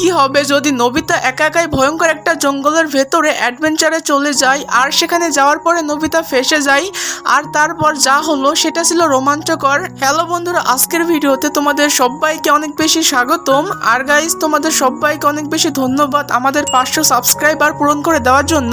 কি হবে যদি নোবিতা একা একাই ভয়ঙ্কর একটা জঙ্গলের ভেতরে অ্যাডভেঞ্চারে চলে যায় আর সেখানে যাওয়ার পরে নোবিতা ফেসে যায়। আর তারপর যা হলো সেটা ছিল রোমাঞ্চকর। হ্যালো বন্ধুরা, আজকের ভিডিওতে তোমাদের সবাইকে অনেক বেশি স্বাগতম। আর গাইস, তোমাদের সবাইকে অনেক বেশি ধন্যবাদ আমাদের 500 সাবস্ক্রাইবার পূরণ করে দেওয়ার জন্য।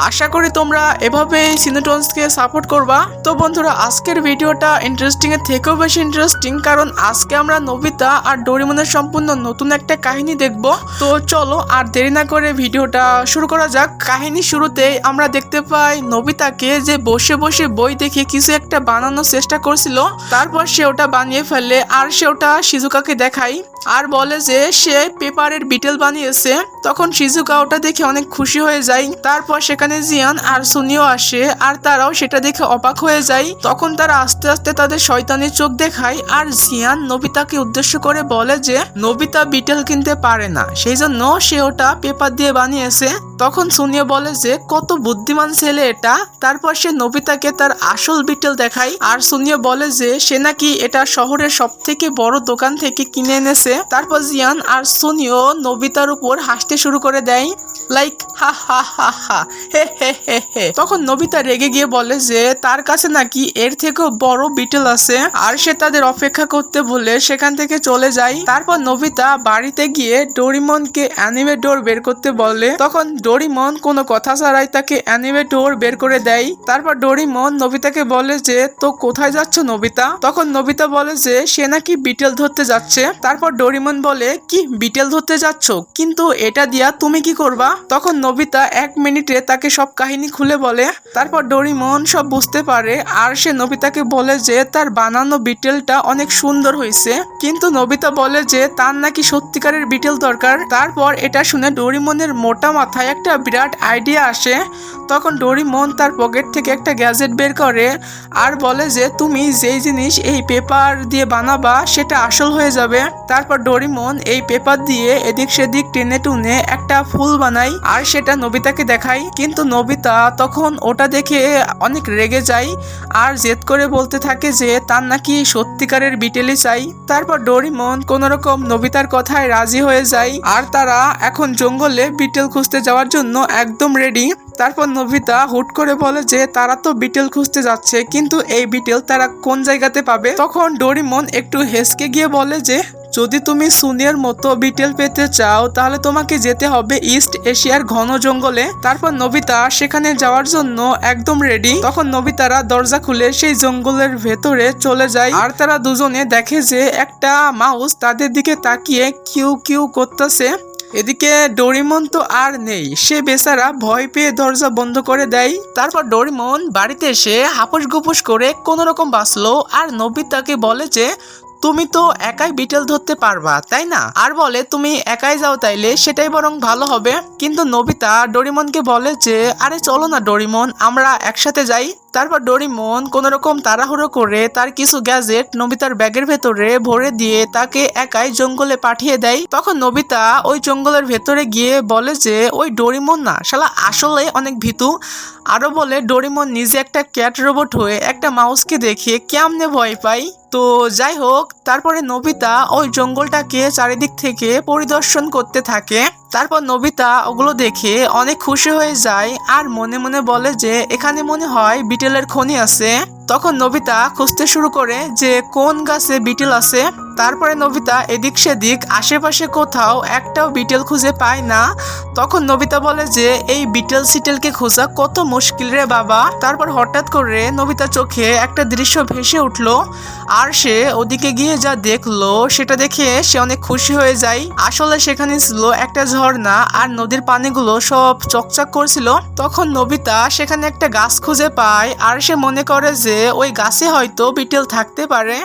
আশা করি তোমরা এভাবে সিনেটন্সকে সাপোর্ট করবা। তো বন্ধুরা, আজকের ভিডিওটা ইন্টারেস্টিং এর থেকেও বেশি ইন্টারেস্টিং, কারণ আজকে আমরা নোবিতা আর ডোরেমনের সম্পূর্ণ নতুন একটা কাহিনী দেখব। তো চলো আর দেরি না করে ভিডিওটা শুরু করা যাক। কাহিনী শুরুতে আমরা দেখতে পাই নোবিতাকে যে বসে বসে বই দেখে কিছু একটা বানানোর চেষ্টা করছিল। তারপর সে ওটা বানিয়ে ফেলে আর সে ওটা শিজুকাকে দেখায় আর বলে যে সে পেপারের বিটেল বানিয়েছে। তখন শিজুকা ওটা দেখে অনেক খুশি হয়ে যায়। তারপর সেখানে জিয়ান আর সুনিও আসে আর তারাও সেটা দেখে অবাক হয়ে যায়। তখন তারা আস্তে আস্তে তাদের শয়তানি চোখ দেখায় আর জিয়ান নোবিতাকে উদ্দেশ্য করে বলে যে নোবিতা বিটেল কিনতে পারে না, সেই জন্য সে ওটা পেপার দিয়ে বানিয়েছে। তখন সুনিও বলে যে কত বুদ্ধিমান ছেলে এটা। তারপর সে নোবিতাকে তার আসল বিটেল দেখায় আর সুনিও বলে যে সে নাকি এটা শহরের সব থেকে বড় দোকান থেকে কিনে এনেছে। তারপর জিয়ান আর সুনিও নোবিতার উপর হাসতে শুরু করে দেয়, লাইক হা হা হা হা হে হে হে হে। তখন নোবিতা রেগে গিয়ে বলে যে তার কাছে নাকি এর থেকেও বড় বিটেল আছে আর সে তাদের অপেক্ষা করতে বলে সেখান থেকে চলে যায়। তারপর নোবিতা বাড়িতে গিয়ে ডোরিমনকে অ্যানিমে ডোর বের করতে বলে। তখন ডোরিমন কোনো কথা ছাড়াই তাকে অ্যানিমে ডোর বের করে দেয়। তারপর ডোরিমন নোবিতাকে বলে যে তো কোথায় যাচ্ছ নোবিতা? তখন নোবিতা বলে যে সে নাকি বিটেল ধরতে যাচ্ছে। তারপর ডোরিমন বলে কি বিটেল ধরতে যাচ্ছ, কিন্তু এটা দিয়া তুমি কি করবা? তখন নোবিতা 1 মিনিটে তাকে সব কাহিনী খুলে বলে। তারপর ডোরিমন সব বুঝতে পারে আর সে নোবিতাকে বলে যে তার বানানো বিটেলটা অনেক সুন্দর হয়েছে, কিন্তু নোবিতা বলে যে তার নাকি সত্যিকারের বিটেল দরকার। তারপর এটা শুনে ডোরিমনের মোটা মাথায় একটা বিরাট আইডিয়া আসে। তখন ডোরিমন তার পকেট থেকে একটা গ্যাজেট বের করে আর বলে যে তুমি যেই জিনিস এই পেপার দিয়ে বানাবা সেটা আসল হয়ে যাবে। তারপর ডোরিমন এই পেপার দিয়ে এদিক সেদিক টেনে টুনে একটা ফুল বানায় আর সেটা নোবিতাকে দেখায়। কিন্তু নোবিতা তখন ওটা দেখে অনেক রেগে যায় আর জেদ করে বলতে থাকে যে তার নাকি সত্যিকারের বিটেলই চাই। তারপর ডোরিমন কোনোরকম নোবিতার কথায় রাজি হয়ে যায় আর তারা এখন জঙ্গলে বিটেল খুঁজতে যাওয়ার জন্য একদম রেডি। তারপর নোবিতা হুট করে বলে যে তারা তো বিটেল খুঁজতে যাচ্ছে, কিন্তু এই বিটেল তারা কোন জায়গাতে পাবে? তখন ডোরিমন একটু হেসকে গিয়ে বলে যে যদি তুমি সুনির মতো বিটেল পেতে চাও তাহলে তোমাকে যেতে হবে ইস্ট এশিয়ার ঘন জঙ্গলে। তারপর নোবিতা সেখানে যাওয়ার জন্য একদম রেডি। তখন নোবিতারা দরজা খুলে সেই জঙ্গলের ভেতরে চলে যায় আর তারা দুজনে দেখে যে একটা মাউস তাদের দিকে তাকিয়ে কিউ কিউ করতেছে। এদিকে ডোরিমন তো আর নেই, সে বেচারা ভয় পেয়ে দরজা বন্ধ করে দেয়। তারপর ডোরিমন বাড়িতে এসে হাপুস গুপুস করে কোনো রকম বাঁচলো আর নোবিতাকে বলে যে তুমি তো একাই বিটেল ধরতে পারবা তাই না, আর বলে তুমি একাই যাও তাইলে সেটাই বরং ভালো হবে। কিন্তু নোবিতা ডোরিমনকে বলে যে আরে চলো না ডোরিমন, আমরা একসাথে যাই। তারপর ডোরিমন কোনো রকম তাড়াহুড়ো করে তার কিছু গ্যাজেট নোবিতার ব্যাগের ভেতরে ভরে দিয়ে তাকে একাই জঙ্গলে পাঠিয়ে দেয়। তখন নোবিতা ওই জঙ্গলের ভেতরে গিয়ে বলে যে ওই ডোরিমন না শালা আসলে অনেক ভীতু। আরো বলে ডোরিমন নিজে একটা ক্যাট রোবট হয়ে একটা মাউসকে দেখে কেমনে ভয় পায়। তো যাই হোক, তারপরে নোবিতা ওই জঙ্গলটাকে চারিদিক থেকে পরিদর্শন করতে থাকে। তারপর নোবিতা ওগুলো দেখে অনেক খুশি হয়ে যায় আর মনে মনে বলে যে এখানে মনে হয় বিটেলের খনি আছে। তখন নোবিতা খুঁজতে শুরু করে যে কোন গাছে বিটেল আছে। তারপরে নোবিতা এদিক সেদিক আশেপাশে কোথাও একটাও বিটেল খুঁজে পায় না। তখন নোবিতা বলে যে এই বিটেল সিটেলকে খোঁজা কত মুশকিল রে বাবা। তারপর হঠাৎ করে নোবিতা চোখে একটা দৃশ্য ভেসে উঠলো আর সে ওদিকে গিয়ে যা দেখলো সেটা দেখে সে অনেক খুশি হয়ে যায়। আসলে সেখানে ছিল একটা ঝর্ণা আর নদীর পানিগুলো সব চকচক করছিল। তখন নোবিতা সেখানে একটা গাছ খুঁজে পায় আর সে মনে করে যে ওই গাছে হয়তো বিটেল থাকতে পারে।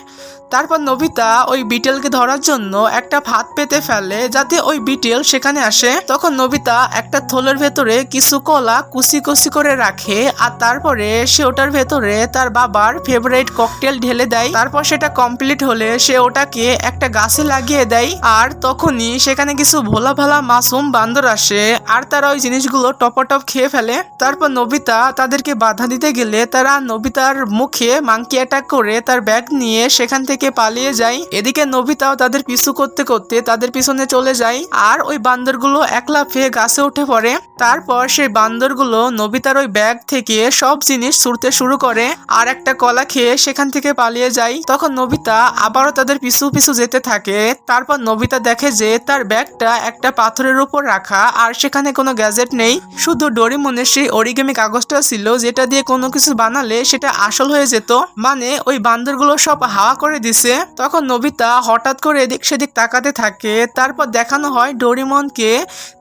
তারপর নোবিতা ওই বিটেলকে ধরার জন্য একটা ফাঁদ পেতে ফেলে যাতে ওই বিটেল সেখানে আসে। তখন নোবিতা একটা থলের ভেতরে কিছু কলা কুচি কুচি করে রাখে আর তারপরে সে ওটার ভেতরে তার বাবার ফেভারিট ককটেল ঢেলে দেয়। তারপর সেটা কমপ্লিট হলে সে ওটাকে একটা গাছে লাগিয়ে দেয় আর তখনই সেখানে কিছু ভোলা ভালা মাসুম বান্দর আসে আর তারা ওই জিনিসগুলো টপাটপ খেয়ে ফেলে। তারপর নোবিতা তাদেরকে বাধা দিতে গেলে তারা নোবিতার মুখে মাংকি অ্যাটাক করে তার ব্যাগ নিয়ে সেখান থেকে থেকে পালিয়ে যায়। এদিকে নোবিতাও তাদের পিছু করতে করতে তাদের পিছনে চলে যায় আর ওই বান্দরগুলো এক লাফে গাছে উঠে পড়ে। তারপর সেই বান্দরগুলো নোবিতার ওই ব্যাগ থেকে সব জিনিস ছুঁড়তে শুরু করে আর একটা কলা খেয়ে সেখান থেকে পালিয়ে যায়। তখন নোবিতা আবারও তাদের পিছু পিছু যেতে থাকে। তারপর নোবিতা দেখে যে তার ব্যাগটা একটা পাথরের উপর রাখা আর সেখানে কোনো গ্যাজেট নেই, শুধু ডোরেমনের সেই অরিগেমি কাগজটা ছিল যেটা দিয়ে কোনো কিছু বানালে সেটা আসল হয়ে যেত। মানে ওই বান্দরগুলো সব হাওয়া করে দিছে। তখন নোবিতা হঠাৎ করে এদিক সেদিক তাকাতে থাকে। তারপর দেখানো হয় ডোরেমনকে,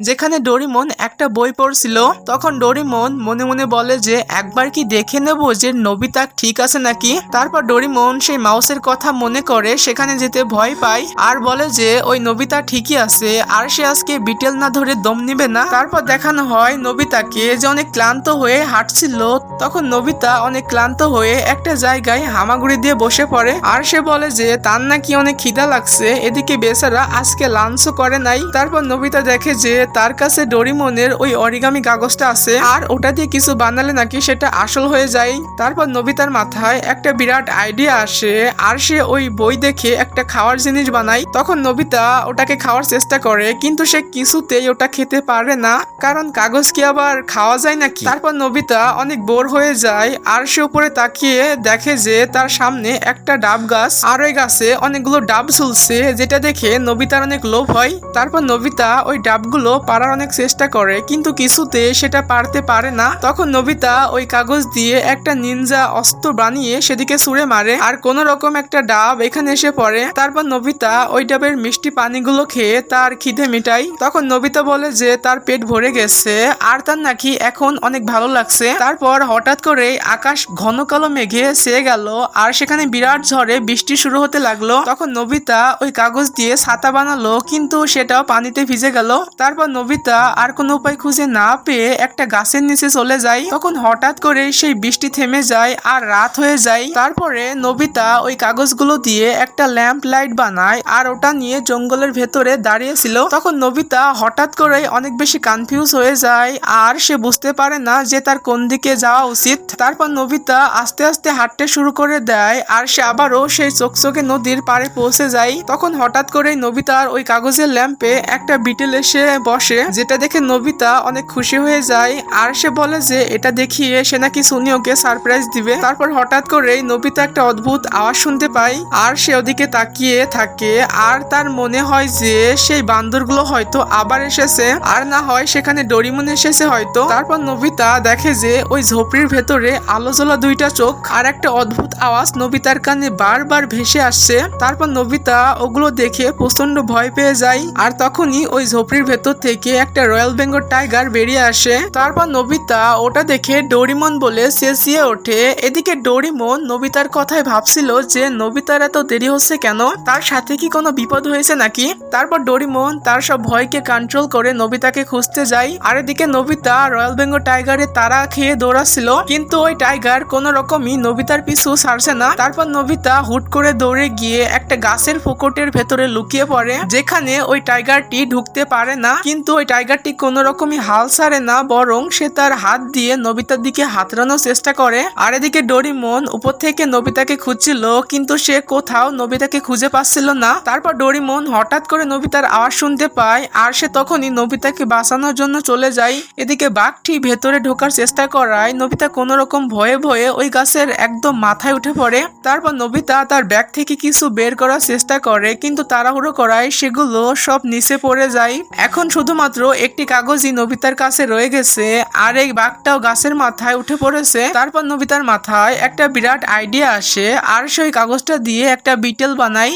যেখানে ডোরেমন একটা বই পড়ছিল। তখন ডোরেমন মনে মনে বলে যে একবার কি দেখে নেব যে নোবিতা ঠিক আছে নাকি। তারপর ডোরেমন সেই মাউসের কথা মনে করে সেখানে যেতে ভয় পায় আর বলে যে ওই নোবিতা ঠিকই আছে আর সে আজকে বিটেল না ধরে দম নিবে না। তারপর দেখানো হয় নোবিতাকে যে অনেক ক্লান্ত হয়ে হাঁটছিল। তখন নোবিতা অনেক ক্লান্ত হয়ে একটা জায়গায় হামাগুড়ি দিয়ে বসে পড়ে আর সে বলে যে তার নাকি অনেক খিদা লাগছে, এদিকে বেচারা আজকে লাঞ্চও করে নাই। তারপর নোবিতা দেখে যে তার কাছে ডোরেমনের ওই অরিগামি কাগজটা আছে আর ওটা দিয়ে কিছু বানালে নাকি সেটা আসল হয়ে যায়। তারপর নোবিতার মাথায় একটা বিরাট আইডিয়া আসে আর সে ওই বই দেখে একটা খাওয়ার জিনিস বানায়। তখন নোবিতা ওটাকে খাওয়ার চেষ্টা করে কিন্তু সে কিছুতেই ওটা খেতে পারে না, কারণ কাগজ কি আবার খাওয়া যায় নাকি। তারপর নোবিতা অনেক বোর হয়ে যায় আর সে উপরে তাকিয়ে দেখে যে তার সামনে একটা ডাব গাছ আর ওই গাছে অনেকগুলো ডাব ঝুলছে, যেটা দেখে নোবিতার অনেক লোভ হয়। তারপর নোবিতা ওই ডাবগুলো পারার অনেক চেষ্টা করে কিন্তু কিছুতে সেটা পারতে পারে না। তখন নোবিতা ওই কাগজ দিয়ে একটা নিনজা অস্ত্র বানিয়ে সেদিকে ছুঁড়ে মারে আর কোন রকম একটা ডাব এখানে এসে পড়ে। তারপর নোবিতা ওই ডাবের মিষ্টি পানিগুলো খেয়ে তার খিদে মিটায়। তখন নোবিতা বলে যে তার পেট ভরে গেছে আর তার নাকি এখন অনেক ভালো লাগছে। তারপর হঠাৎ করে আকাশ ঘন কালো মেঘে ছেয়ে গেল আর সেখানে বিরাট ঝড়ে বৃষ্টি শুরু হতে লাগলো। তখন নোবিতা ওই কাগজ দিয়ে ছাতা বানালো কিন্তু সেটাও পানিতে ভিজে গেল। তারপর নোবিতা আর কোনো উপায় খুঁজে না পেয়ে একটা গাছের নিচে চলে যায়। তখন হঠাৎ করে সেই বৃষ্টি থেমে যায় আর রাত হয়ে যায়। তারপরে নোবিতা ওই কাগজগুলো দিয়ে একটা ল্যাম্প লাইট বানায় আর ওটা নিয়ে জঙ্গলের ভেতরে দাঁড়িয়েছিল। তখন নোবিতা হঠাৎ করে অনেক বেশি কনফিউজ হয়ে যায় আর সে বুঝতে পারে না যে তার কোন দিকে যাওয়া উচিত। তারপর নোবিতা আস্তে আস্তে হাঁটতে শুরু করে দেয় আর সে আবারও সেই চকচকে নদীর পাড়ে পৌঁছে যায়। তখন হঠাৎ করে নোবিতার ওই কাগজের ল্যাম্পে একটা বিটেল এসে বসে, যেটা দেখে নোবিতা অনেক খুশি হয়ে যায় আর সে বলে যে এটা দেখিয়ে সে নাকি সুনিওকে সারপ্রাইজ দিবে। তারপর হঠাৎ করে নোবিতা একটা অদ্ভুত আওয়াজ শুনতে পায় আর সে ওদিকে তাকিয়ে থাকে আর তার মনে হয় যে সেই বান্দরগুলো হয়তো আবার এসেছে আর না হয় সেখানে ডোরেমন এসেছে হয়তো। তারপর নোবিতা দেখে যে ওই ঝোপড়ির ভেতরে আলো জ্বলা দুইটা চোখ আর একটা অদ্ভুত আওয়াজ নোবিতার কানে বারবার ভেসে আসছে। তারপর নোবিতা ওগুলো দেখে প্রচন্ড ভয় পেয়ে যায় আর তখনই ওই ঝোপড়ির ভেতর থেকে একটা রয়্যাল বেঙ্গল টাইগার বেরিয়ে আসে। তারপর নোবিতা ওটা দেখে ডোরেমন বলে চেঁচিয়ে ওঠে। এদিকে ডোরেমন নোবিতার কথায় ভাবছিল যে নোবিতার এত দেরি হচ্ছে কেন, তার সাথে কি কোনো বিপদ হয়েছে নাকি। তারপর ডোরেমন তার সব ভয়কে কন্ট্রোল করে নোবিতাকে খুঁজতে যায় আর এদিকে নোবিতা রয়্যাল বেঙ্গল টাইগারের তাড়া খেয়ে দৌড়াচ্ছিল কিন্তু ওই টাইগার কোন রকমই নোবিতার পিছু ছাড়ছে না। তারপর নোবিতা হুট করে দৌড়ে গিয়ে একটা গাছের ফোকটের ভেতরে লুকিয়ে পড়ে, যেখানে ওই টাইগারটি ঢুকতে পারে না। কিন্তু ওই টাইগারটি কোন রকমই হাল ছাড়ে না, বরং সে তার হাত দিয়ে নোবিতার দিকে হাতড়ানোর চেষ্টা করে। আর এদিকে ডোরেমন উপর থেকে নোবিতাকে খুঁজছিল কিন্তু সে কোথাও নোবিতাকে খুঁজে পাচ্ছিল না। তারপর ডোরেমন হঠাৎ করে নোবিতার আওয়াজ শুনতে পায় আর সে তখনই নোবিতাকে বাঁচানোর জন্য চলে যায়। এদিকে বাঘটি ভেতরে ঢোকার চেষ্টা করায় নোবিতা কোন রকম ভয়ে ভয়ে ওই গাছের একদম মাথায় উঠে পড়ে। তারপর নোবিতা তার ব্যাগ থেকে কিছু বের করার চেষ্টা করে কিন্তু তাড়াহুড়ো করায় সেগুলো সব নিচে পড়ে যায়। এখন শুধুমাত্র একটি কাগজই নোবিতার কাছে রয়ে গেছে আর এই বাঘটাও গাছের মাথায় উঠে পড়েছে। তারপর নোবিতার মাথায় একটা বিরাট আইডিয়া আসে আর সে ওই কাগজটা দিয়ে একটা বিটেল বানায়।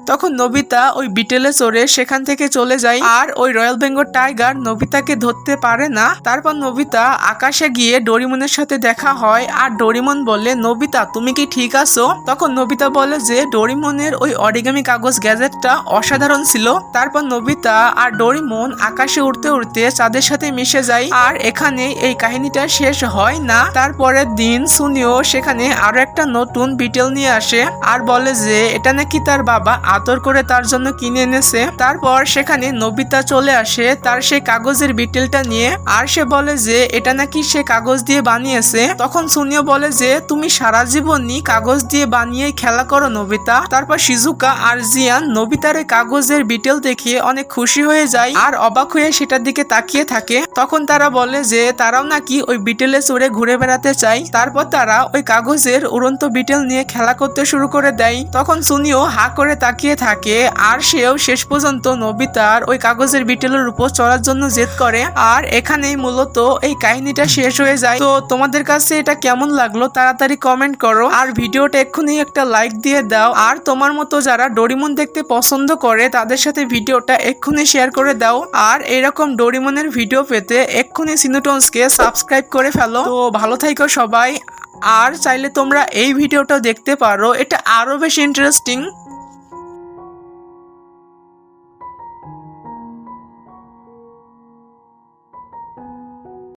তখন নোবিতা ওই বিটেলে চড়ে সেখান থেকে চলে যায় আর ওই রয়্যাল বেঙ্গল টাইগার নোবিতাকে ধরতে পারে না। তারপর নোবিতা আকাশে গিয়ে ডোরেমনের সাথে দেখা হয় আর ডোরেমন বলে, নোবিতা তুমি কি ঠিক আছো? তখন নোবিতা বলে যে ডোরেমনের ওই অরিগামি কাগজ গ্যাজেটটা অসাধারণ ছিল। তারপর নোবিতা আর ডোরেমন আকাশে উড়তে উড়তে চাঁদের সাথে মিশে যায় আর এখানে এই কাহিনীটা শেষ হয় না। তারপরের দিন সুনিও সেখানে আরো একটা নতুন বিটেল নিয়ে আসে আর বলে যে এটা নাকি তার বাবা আদর করে তার জন্য কিনে এনেছে। তারপর সেখানে নোবিতা চলে আসে তার সেই কাগজের বিটেলটা নিয়ে আর সে বলে যে এটা নাকি সে কাগজ দিয়ে বানিয়েছে। তখন সুনিও বলে যে তুমি সারা জীবনই কাগজ দিয়ে বানিয়ে খেলা করো নোবিতা। তারপর শিজুকা আর জিয়ান নোবিতার এই কাগজের বিটেল দেখিয়ে অনেক খুশি হয়ে যায় আর অবাক হয়ে সেটার দিকে তাকিয়ে থাকে। তখন তারা বলে যে তারাও নাকি ওই বিটেলে চড়ে ঘুরে বেড়াতে চায়। তারপর তারা ওই কাগজের উড়ন্ত বিটেল নিয়ে খেলা করতে শুরু করে দেয়। তখন সুনিও হা করে তাকিয়ে থাকে আর সেও শেষ পর্যন্ত নোবিতার ওই কাগজের বিটেলের উপর চড়ার জন্য জেদ করে। আর এখানেই মূলত এই কাহিনীটা শেষ হয়ে যায়। তো তোমাদের কাছে এটা কেমন লাগলো তাড়াতাড়ি কমেন্ট করো আর ভিডিওটা এক্ষুনি একটা লাইক দিয়ে দাও। আর তোমার মতো যারা ডোরিমন দেখতে পছন্দ করে তাদের সাথে ভিডিওটা এক্ষুনি শেয়ার করে দাও। আর এরকম ডোরিমনের ভিডিও পেতে এক্ষুনি সিনুটনসকে সাবস্ক্রাইব করে ফেলো। তো ভালো থাইকো সবাই। আর চাইলে তোমরা এই ভিডিওটা দেখতে পারো, এটা আরো বেশি ইন্টারেস্টিং।